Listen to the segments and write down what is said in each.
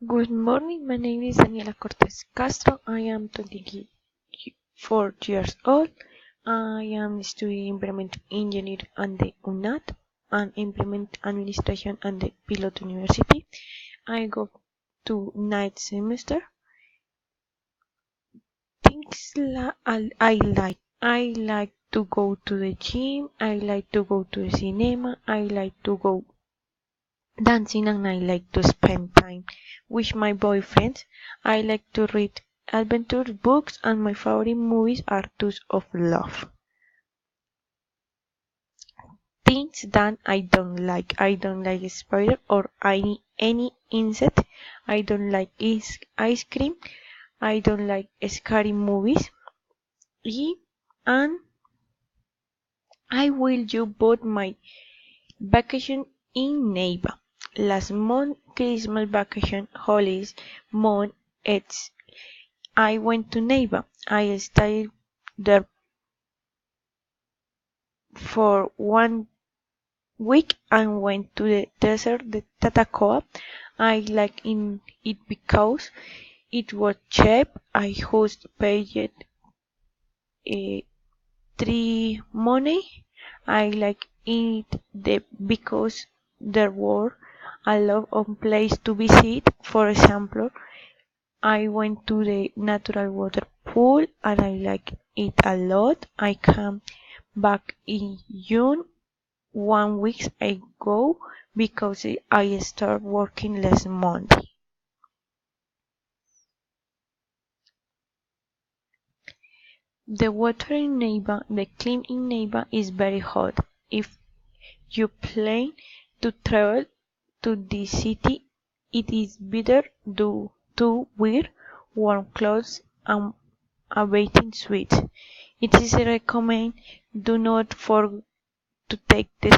Good morning, my name is Daniela Cortez Castro. I am 24 years old. I am studying Implement Engineering at the UNAT and Implement Administration at the Pilot University. I go to ninth semester. Things I like to go to the gym. I like to go to the cinema. I like to go dancing and I like to spend time with my boyfriend. I like to read adventure books and my favorite movies are those of love. Things that I don't like. I don't like spider or any insect. I don't like ice cream. I don't like scary movies. And I will you both my vacation in Neiva. Last month, Christmas vacation, holidays, month, it's I went to Neiva. I stayed there for 1 week and went to the desert, the Tatacoa. I like in it because it was cheap. I host paid 3 money. I like it because there were a lot of places to visit. For example, I went to the natural water pool and I like it a lot. I came back in June 1 week ago because I started working last Monday. The water in Neiva, the climate in Neiva is very hot. If you plan to travel to this city, it is better to wear warm clothes and a bathing suit. It is recommended do not forget to take the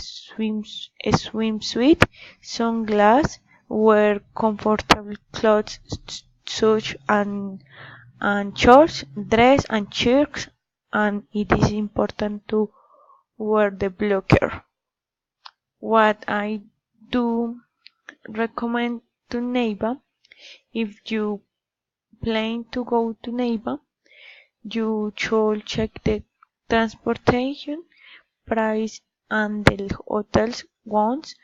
swimsuit, sunglasses, wear comfortable clothes such and shorts, dress and shirts, and it is important to wear the blocker. What I do recommend to Neiva, if you plan to go to Neiva, you should check the transportation price and the hotels once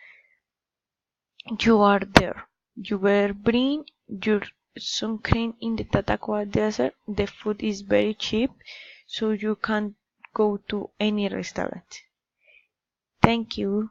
you are there. You better bring your sunscreen in the Tatacoa Desert. The food is very cheap, so you can go to any restaurant. Thank you.